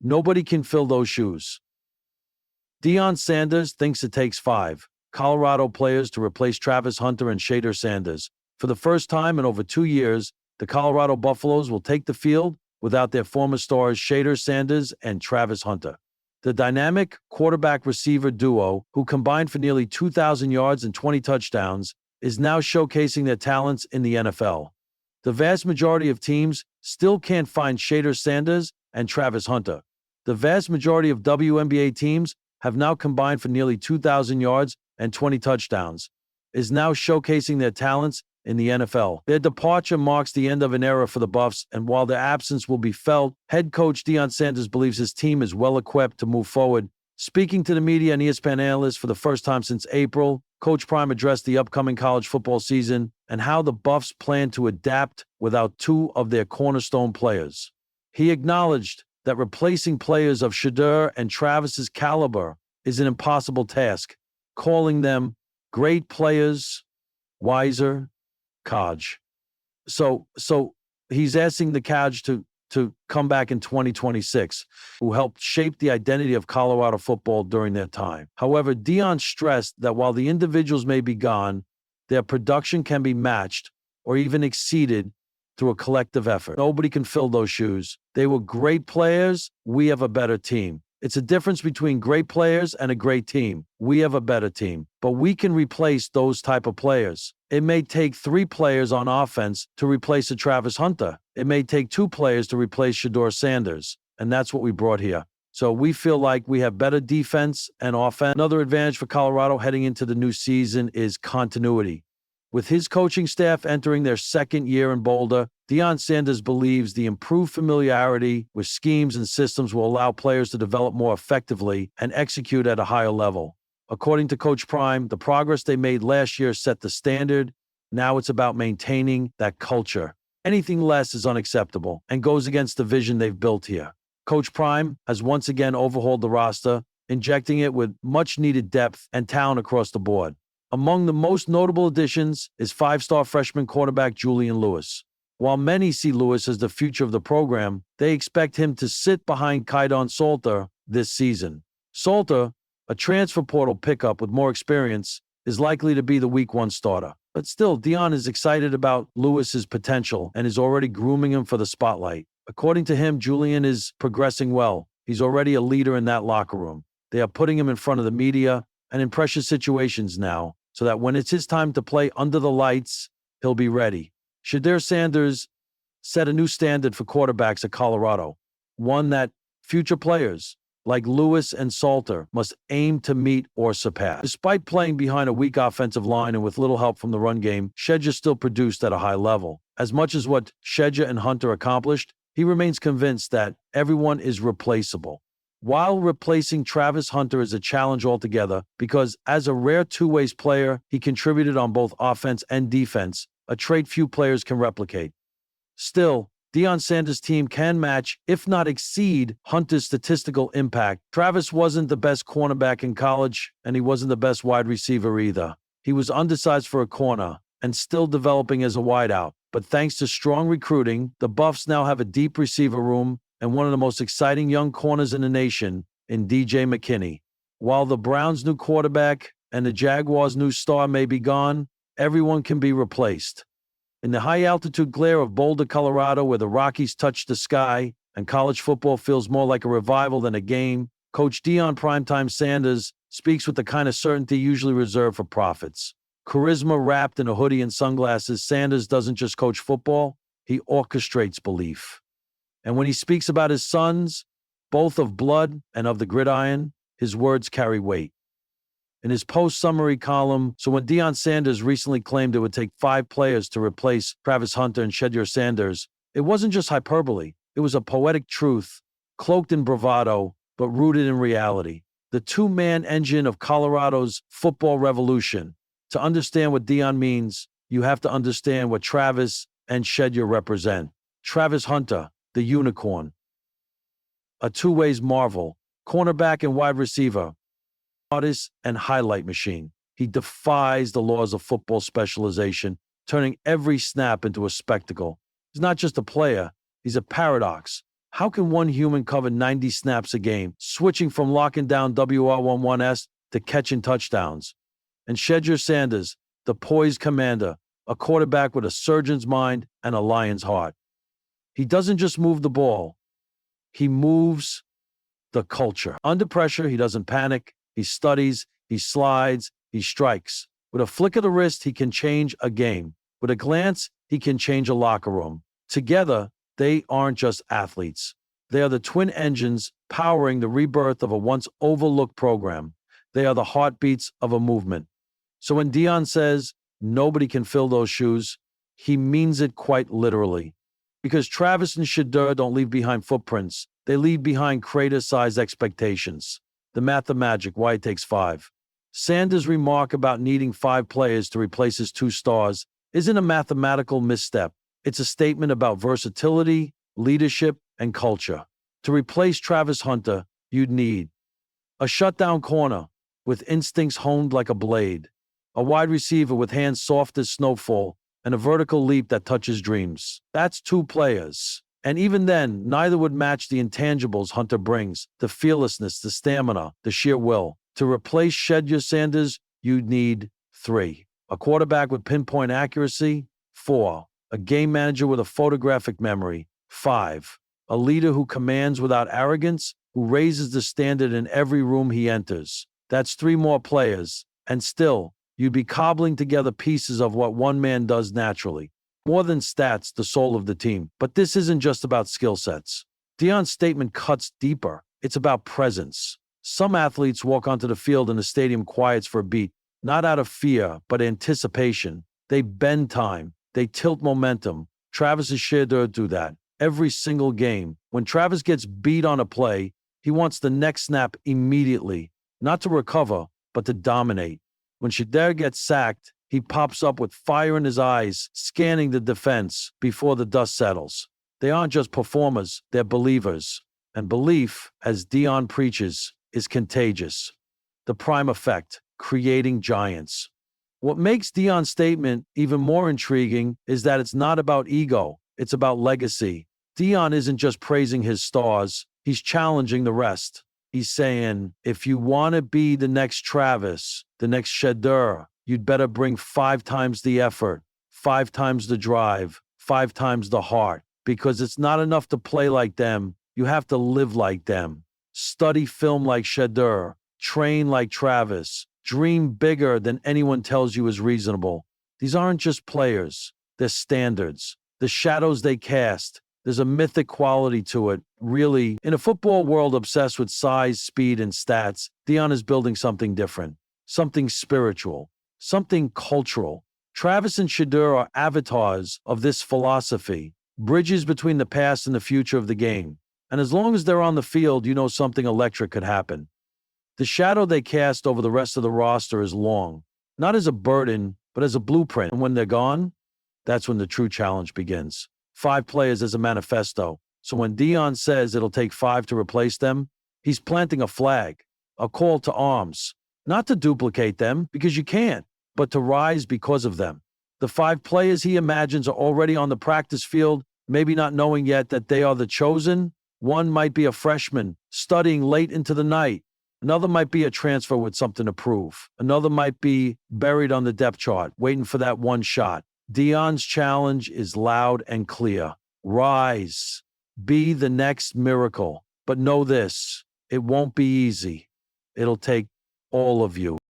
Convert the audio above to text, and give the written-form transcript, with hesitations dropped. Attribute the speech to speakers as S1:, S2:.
S1: Nobody can fill those shoes. Deion Sanders thinks it takes 5 Colorado players to replace Travis Hunter and Shedeur Sanders. For the first time in over 2 years, the Colorado Buffaloes will take the field without their former stars Shedeur Sanders and Travis Hunter. The dynamic quarterback-receiver duo, who combined for nearly 2,000 yards and 20 touchdowns, is now showcasing their talents in the NFL. The vast majority of teams still can't find Shedeur Sanders and Travis Hunter. The vast majority of WNBA teams have now combined for nearly 2,000 yards and 20 touchdowns, is now showcasing their talents in the NFL. Their departure marks the end of an era for the Buffs, and while their absence will be felt, head coach Deion Sanders believes his team is well equipped to move forward. Speaking to the media and ESPN analysts for the first time since April, Coach Prime addressed the upcoming college football season and how the Buffs plan to adapt without 2 of their cornerstone players. He acknowledged that replacing players of Shedeur and Travis's caliber is an impossible task, calling them great players, wiser, Kaj. So he's asking the Kaj to come back in 2026, who helped shape the identity of Colorado football during their time. However, Deion stressed that while the individuals may be gone, their production can be matched or even exceeded through a collective effort. Nobody can fill those shoes. They were great players. We have a better team. It's a difference between great players and a great team. We have a better team, but we can replace those type of players. It may take 3 players on offense to replace a Travis Hunter. It may take 2 players to replace Shedeur Sanders, and that's what we brought here. So we feel like we have better defense and offense. Another advantage for Colorado heading into the new season is continuity. With his coaching staff entering their 2nd year in Boulder, Deion Sanders believes the improved familiarity with schemes and systems will allow players to develop more effectively and execute at a higher level. According to Coach Prime, the progress they made last year set the standard. Now it's about maintaining that culture. Anything less is unacceptable and goes against the vision they've built here. Coach Prime has once again overhauled the roster, injecting it with much-needed depth and talent across the board. Among the most notable additions is 5-star freshman quarterback Julian Lewis. While many see Lewis as the future of the program, they expect him to sit behind Kaidon Salter this season. Salter, a transfer portal pickup with more experience, is likely to be the Week 1 starter. But still, Deion is excited about Lewis's potential and is already grooming him for the spotlight. According to him, Julian is progressing well. He's already a leader in that locker room. They are putting him in front of the media and in pressure situations now, so that when it's his time to play under the lights, he'll be ready. Shedeur Sanders set a new standard for quarterbacks at Colorado, one that future players like Lewis and Salter must aim to meet or surpass. Despite playing behind a weak offensive line and with little help from the run game, Shedeur still produced at a high level. As much as what Shedeur and Hunter accomplished, he remains convinced that everyone is replaceable. While replacing Travis Hunter is a challenge altogether, because as a rare two-ways player, he contributed on both offense and defense, a trait few players can replicate. Still, Deion Sanders' team can match, if not exceed, Hunter's statistical impact. Travis wasn't the best cornerback in college, and he wasn't the best wide receiver either. He was undersized for a corner and still developing as a wideout. But thanks to strong recruiting, the Buffs now have a deep receiver room and one of the most exciting young corners in the nation in DJ McKinney. While the Browns' new quarterback and the Jaguars' new star may be gone, everyone can be replaced. In the high-altitude glare of Boulder, Colorado, where the Rockies touch the sky and college football feels more like a revival than a game, Coach Deion Primetime Sanders speaks with the kind of certainty usually reserved for prophets. Charisma wrapped in a hoodie and sunglasses, Sanders doesn't just coach football, he orchestrates belief. And when he speaks about his sons, both of blood and of the gridiron, his words carry weight. In his post-summary column, so when Deion Sanders recently claimed it would take 5 players to replace Travis Hunter and Shedeur Sanders, it wasn't just hyperbole. It was a poetic truth, cloaked in bravado, but rooted in reality. The 2-man engine of Colorado's football revolution. To understand what Deion means, you have to understand what Travis and Shedeur represent. Travis Hunter, the unicorn. A two-ways marvel, cornerback and wide receiver, artist and highlight machine. He defies the laws of football specialization, turning every snap into a spectacle. He's not just a player, he's a paradox, How can one human cover 90 snaps a game, switching from locking down WR11S to catching touchdowns? And Shedeur Sanders, the poised commander, a quarterback with a surgeon's mind and a lion's heart. He doesn't just move the ball, he moves the culture. Under pressure, he doesn't panic, he studies, he slides, he strikes. With a flick of the wrist, he can change a game. With a glance, he can change a locker room. Together, they aren't just athletes. They are the twin engines powering the rebirth of a once overlooked program. They are the heartbeats of a movement. So when Deion says nobody can fill those shoes, he means it quite literally. Because Travis and Shedeur don't leave behind footprints. They leave behind crater-sized expectations. The math of magic, why it takes 5. Sanders' remark about needing 5 players to replace his 2 stars isn't a mathematical misstep. It's a statement about versatility, leadership, and culture. To replace Travis Hunter, you'd need a shutdown corner with instincts honed like a blade, a wide receiver with hands soft as snowfall, and a vertical leap that touches dreams. That's 2 players. And even then, neither would match the intangibles Hunter brings, the fearlessness, the stamina, the sheer will. To replace Shedeur Sanders, you'd need 3. A quarterback with pinpoint accuracy, 4. A game manager with a photographic memory, 5. A leader who commands without arrogance, who raises the standard in every room he enters. That's 3 more players, and still, you'd be cobbling together pieces of what one man does naturally. More than stats, the soul of the team. But this isn't just about skill sets. Deion's statement cuts deeper. It's about presence. Some athletes walk onto the field and the stadium quiets for a beat, not out of fear, but anticipation. They bend time. They tilt momentum. Travis and Shedeur do that every single game. When Travis gets beat on a play, he wants the next snap immediately, not to recover, but to dominate. When Shedeur gets sacked, he pops up with fire in his eyes, scanning the defense before the dust settles. They aren't just performers, they're believers. And belief, as Deion preaches, is contagious. The prime effect, creating giants. What makes Deion's statement even more intriguing is that it's not about ego, it's about legacy. Deion isn't just praising his stars, he's challenging the rest. He's saying, if you want to be the next Travis, the next Shedeur, you'd better bring 5 times the effort, 5 times the drive, 5 times the heart. Because it's not enough to play like them, you have to live like them. Study film like Shedeur, train like Travis, dream bigger than anyone tells you is reasonable. These aren't just players, they're standards. The shadows they cast, there's a mythic quality to it. Really, in a football world obsessed with size, speed, and stats, Deion is building something different, something spiritual, something cultural. Travis and Shedeur are avatars of this philosophy, bridges between the past and the future of the game. And as long as they're on the field, you know something electric could happen. The shadow they cast over the rest of the roster is long, not as a burden, but as a blueprint. And when they're gone, that's when the true challenge begins. 5 players as a manifesto. So when Deion says it'll take 5 to replace them, he's planting a flag, a call to arms. Not to duplicate them, because you can't, but to rise because of them. The 5 players he imagines are already on the practice field, maybe not knowing yet that they are the chosen. One might be a freshman, studying late into the night. Another might be a transfer with something to prove. Another might be buried on the depth chart, waiting for that one shot. Deion's challenge is loud and clear. Rise. Be the next miracle. But know this, it won't be easy. It'll take all of you.